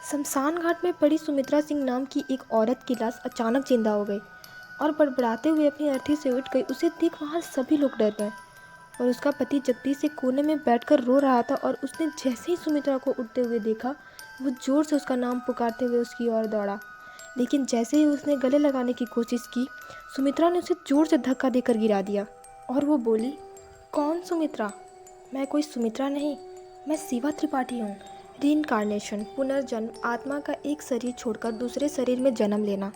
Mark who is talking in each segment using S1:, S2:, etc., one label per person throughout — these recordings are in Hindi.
S1: शमशान घाट में पड़ी सुमित्रा सिंह नाम की एक औरत की लाश अचानक जिंदा हो गई और बड़बड़ाते हुए अपनी अर्थी से उठ गई। उसे देख वहां सभी लोग डर गए और उसका पति जगदीश एक कोने में बैठकर रो रहा था और उसने जैसे ही सुमित्रा को उठते हुए देखा, वो जोर से उसका नाम पुकारते हुए उसकी ओर दौड़ा। लेकिन जैसे ही उसने गले लगाने की कोशिश की, सुमित्रा ने उसे जोर से धक्का देकर गिरा दिया और वो बोली, कौन सुमित्रा? मैं कोई सुमित्रा नहीं, मैं शिवा त्रिपाठी हूँ। रीइंकार्नेशन, पुनर्जन्म, आत्मा का एक शरीर छोड़कर दूसरे शरीर में जन्म लेना।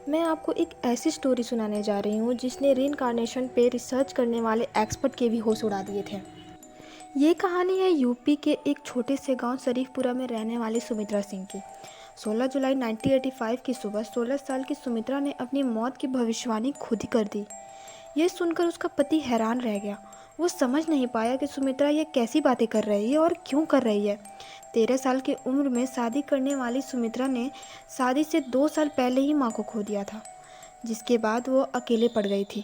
S1: मैं आपको एक ऐसी स्टोरी सुनाने जा रही हूँ जिसने रीइंकार्नेशन पे रिसर्च करने वाले एक्सपर्ट के भी होश उड़ा दिए थे। ये कहानी है यूपी के एक छोटे से गांव शरीफपुरा में रहने वाली सुमित्रा सिंह की। 16 जुलाई 1985 की सुबह 16 साल की सुमित्रा ने अपनी मौत की भविष्यवाणी खुद ही कर दी। यह सुनकर उसका पति हैरान रह गया। वो समझ नहीं पाया कि सुमित्रा ये कैसी बातें कर रही है और क्यों कर रही है। 13 साल की उम्र में शादी करने वाली सुमित्रा ने शादी से 2 साल पहले ही मां को खो दिया था, जिसके बाद वो अकेले पड़ गई थी।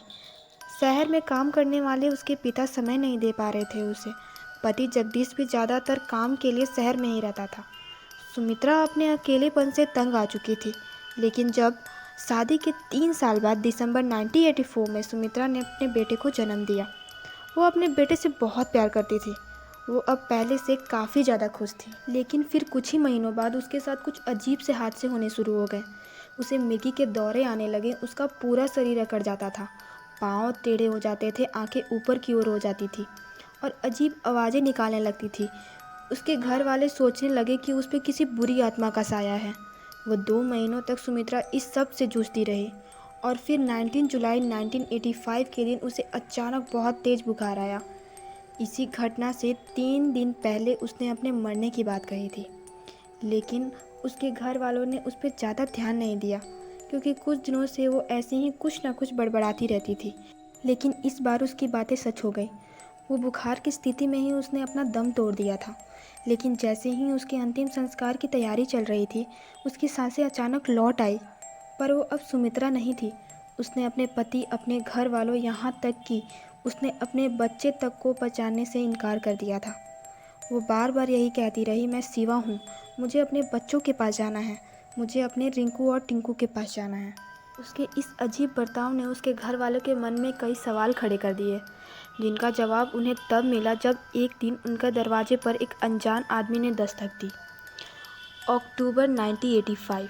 S1: शहर में काम करने वाले उसके पिता समय नहीं दे पा रहे थे उसे। पति जगदीश भी ज़्यादातर काम के लिए शहर में ही रहता था। सुमित्रा अपने अकेलेपन से तंग आ चुकी थी। लेकिन जब शादी के 3 साल बाद दिसंबर 1984 में सुमित्रा ने अपने बेटे को जन्म दिया। वो अपने बेटे से बहुत प्यार करती थी। वो अब पहले से काफ़ी ज़्यादा खुश थी। लेकिन फिर कुछ ही महीनों बाद उसके साथ कुछ अजीब से हादसे होने शुरू हो गए। उसे मिगी के दौरे आने लगे। उसका पूरा शरीर अकड़ जाता था, पाँव टेढ़े हो जाते थे, आंखें ऊपर की ओर हो जाती थी और अजीब आवाज़ें निकालने लगती थी। उसके घर वाले सोचने लगे कि उस पर किसी बुरी आत्मा का साया है। वो 2 महीनों तक सुमित्रा इस सब से जूझती रही और फिर 19 जुलाई 1985 के दिन उसे अचानक बहुत तेज बुखार आया। इसी घटना से 3 दिन पहले उसने अपने मरने की बात कही थी। लेकिन उसके घर वालों ने उस पर ज़्यादा ध्यान नहीं दिया, क्योंकि कुछ दिनों से वो ऐसे ही कुछ ना कुछ बड़बड़ाती रहती थी। लेकिन इस बार उसकी बातें सच हो गई। वो बुखार की स्थिति में ही उसने अपना दम तोड़ दिया था। लेकिन जैसे ही उसके अंतिम संस्कार की तैयारी चल रही थी, उसकी सांसें अचानक लौट आई। पर वो अब सुमित्रा नहीं थी। उसने अपने पति, अपने घर वालों, यहाँ तक कि उसने अपने बच्चे तक को पहचानने से इनकार कर दिया था। वो बार बार यही कहती रही, मैं शिवा हूँ, मुझे अपने बच्चों के पास जाना है, मुझे अपने रिंकू और टिंकू के पास जाना है। उसके इस अजीब बर्ताव ने उसके घर वालों के मन में कई सवाल खड़े कर दिए, जिनका जवाब उन्हें तब मिला जब एक दिन उनका दरवाजे पर एक अनजान आदमी ने दस्तक दी। अक्टूबर 1985।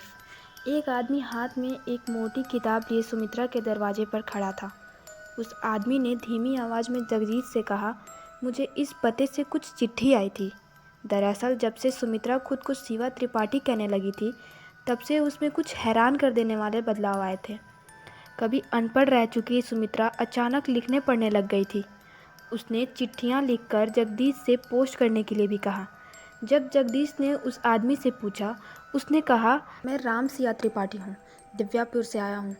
S1: एक आदमी हाथ में एक मोटी किताब लिए सुमित्रा के दरवाजे पर खड़ा था। उस आदमी ने धीमी आवाज़ में जगदीश से कहा, मुझे इस पते से कुछ चिट्ठी आई थी। दरअसल जब से सुमित्रा खुद को शिवा त्रिपाठी कहने लगी थी, तब से उसमें कुछ हैरान कर देने वाले बदलाव आए थे। कभी अनपढ़ रह चुकी सुमित्रा अचानक लिखने पढ़ने लग गई थी। उसने चिट्ठियाँ लिखकर जगदीश से पोस्ट करने के लिए भी कहा। जब जगदीश ने उस आदमी से पूछा, उसने कहा, मैं राम सिया त्रिपाठी हूँ, दिव्यापुर से आया हूँ।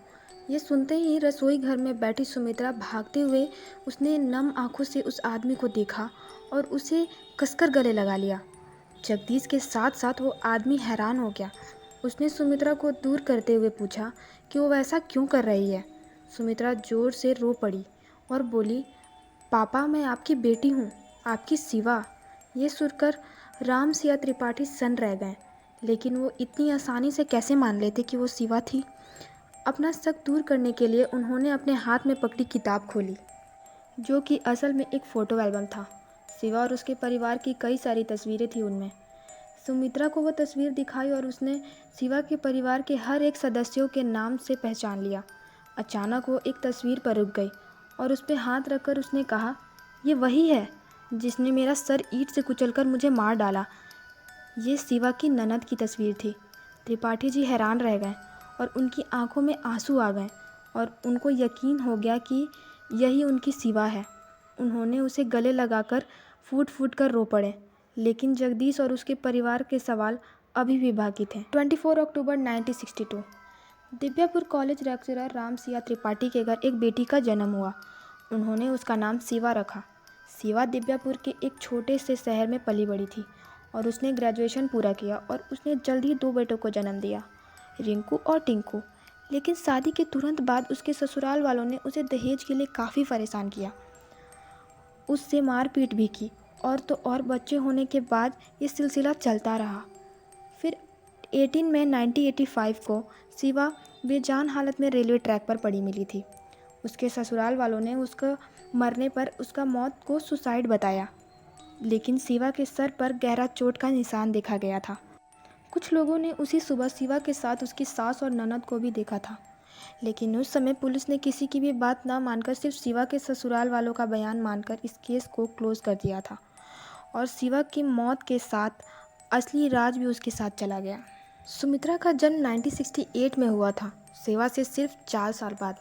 S1: ये सुनते ही रसोई घर में बैठी सुमित्रा भागते हुए उसने नम आंखों से उस आदमी को देखा और उसे कसकर गले लगा लिया। जगदीश के साथ साथ वो आदमी हैरान हो गया। उसने सुमित्रा को दूर करते हुए पूछा कि वो वैसा क्यों कर रही है। सुमित्रा जोर से रो पड़ी और बोली, पापा, मैं आपकी बेटी हूँ, आपकी शिवा। ये सुनकर राम सिया त्रिपाठी सन्न रह गए। लेकिन वो इतनी आसानी से कैसे मान लेते कि वो शिवा थी। अपना शक दूर करने के लिए उन्होंने अपने हाथ में पकड़ी किताब खोली, जो कि असल में एक फ़ोटो एल्बम था। शिवा और उसके परिवार की कई सारी तस्वीरें थी उनमें। सुमित्रा को वो तस्वीर दिखाई और उसने शिवा के परिवार के हर एक सदस्यों के नाम से पहचान लिया। अचानक वो एक तस्वीर पर रुक गई और उस पर हाथ रखकर उसने कहा, ये वही है जिसने मेरा सर ईंट से कुचलकर मुझे मार डाला। ये शिवा की ननद की तस्वीर थी। त्रिपाठी जी हैरान रह गए और उनकी आंखों में आंसू आ गए और उनको यकीन हो गया कि यही उनकी शिवा है। उन्होंने उसे गले लगाकर फूट फूट कर रो पड़े। लेकिन जगदीश और उसके परिवार के सवाल अभी भी बाकी थे। 24 अक्टूबर 1962 दिव्यापुर कॉलेज लेक्चरर राम सिया त्रिपाठी के घर एक बेटी का जन्म हुआ। उन्होंने उसका नाम शिवा रखा। शिवा दिव्यापुर के एक छोटे से शहर में पली बड़ी थी और उसने ग्रेजुएशन पूरा किया और उसने जल्द ही 2 बेटों को जन्म दिया, रिंकू और टिंकू। लेकिन शादी के तुरंत बाद उसके ससुराल वालों ने उसे दहेज के लिए काफ़ी परेशान किया, उससे मारपीट भी की और तो और बच्चे होने के बाद ये सिलसिला चलता रहा। फिर 18 मई 1985 को शिवा बेजान हालत में रेलवे ट्रैक पर पड़ी मिली थी। उसके ससुराल वालों ने उसका मरने पर उसका मौत को सुसाइड बताया, लेकिन शिवा के सर पर गहरा चोट का निशान देखा गया था। कुछ लोगों ने उसी सुबह शिवा के साथ उसकी सास और ननद को भी देखा था, लेकिन उस समय पुलिस ने किसी की भी बात ना मानकर सिर्फ शिवा के ससुराल वालों का बयान मानकर इस केस को क्लोज कर दिया था। और शिवा की मौत के साथ असली राज भी उसके साथ चला गया। सुमित्रा का जन्म 1968 में हुआ था, शिवा से सिर्फ 4 साल बाद।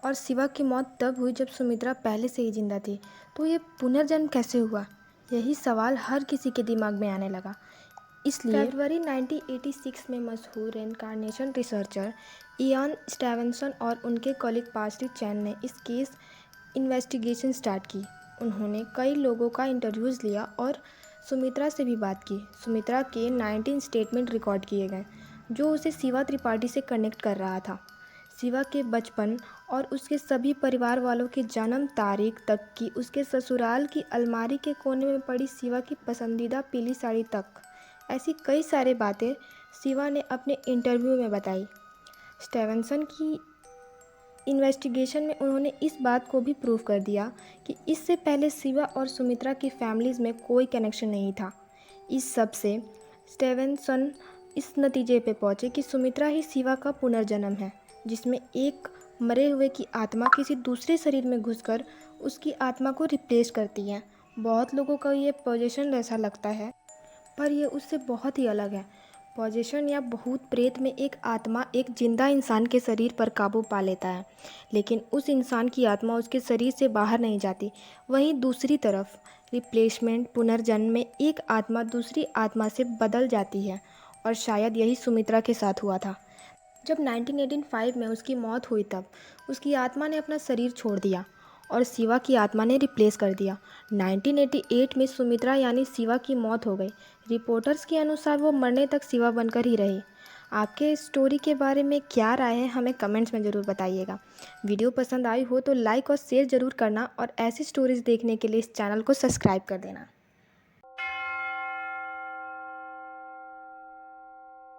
S1: और शिवा की मौत तब हुई जब सुमित्रा पहले से ही जिंदा थी। तो ये पुनर्जन्म कैसे हुआ, यही सवाल हर किसी के दिमाग में आने लगा। इसलिए फरवरी 1986 में मशहूर रेनकार्नेशन रिसर्चर इयान स्टीवेंसन और उनके कॉलीग पार्सली चैन ने इस केस इन्वेस्टिगेशन स्टार्ट की। उन्होंने कई लोगों का इंटरव्यूज़ लिया और सुमित्रा से भी बात की। सुमित्रा के 19 स्टेटमेंट रिकॉर्ड किए गए जो उसे शिवा त्रिपाठी से कनेक्ट कर रहा था। शिवा के बचपन और उसके सभी परिवार वालों की जन्म तारीख तक की, उसके ससुराल की अलमारी के कोने में पड़ी शिवा की पसंदीदा पीली साड़ी तक, ऐसी कई सारी बातें शिवा ने अपने इंटरव्यू में बताई। स्टीवेंसन की इन्वेस्टिगेशन में उन्होंने इस बात को भी प्रूव कर दिया कि इससे पहले शिवा और सुमित्रा की फैमिलीज़ में कोई कनेक्शन नहीं था। इस सब से स्टीवेंसन इस नतीजे पे पहुंचे कि सुमित्रा ही शिवा का पुनर्जन्म है, जिसमें एक मरे हुए की आत्मा किसी दूसरे शरीर में घुसकर उसकी आत्मा को रिप्लेस करती है। बहुत लोगों को ये पोजेशन ऐसा लगता है, पर यह उससे बहुत ही अलग है। पोजेशन या भूत प्रेत में एक आत्मा एक जिंदा इंसान के शरीर पर काबू पा लेता है, लेकिन उस इंसान की आत्मा उसके शरीर से बाहर नहीं जाती। वहीं दूसरी तरफ रिप्लेसमेंट पुनर्जन्म में एक आत्मा दूसरी आत्मा से बदल जाती है, और शायद यही सुमित्रा के साथ हुआ था। जब 1985 में उसकी मौत हुई तब उसकी आत्मा ने अपना शरीर छोड़ दिया और शिवा की आत्मा ने रिप्लेस कर दिया। 1988 में सुमित्रा यानी शिवा की मौत हो गई। रिपोर्टर्स के अनुसार वो मरने तक शिवा बनकर ही रही। आपके इस स्टोरी के बारे में क्या राय है, हमें कमेंट्स में ज़रूर बताइएगा। वीडियो पसंद आई हो तो लाइक और शेयर ज़रूर करना, और ऐसी स्टोरीज़ देखने के लिए इस चैनल को सब्सक्राइब कर देना।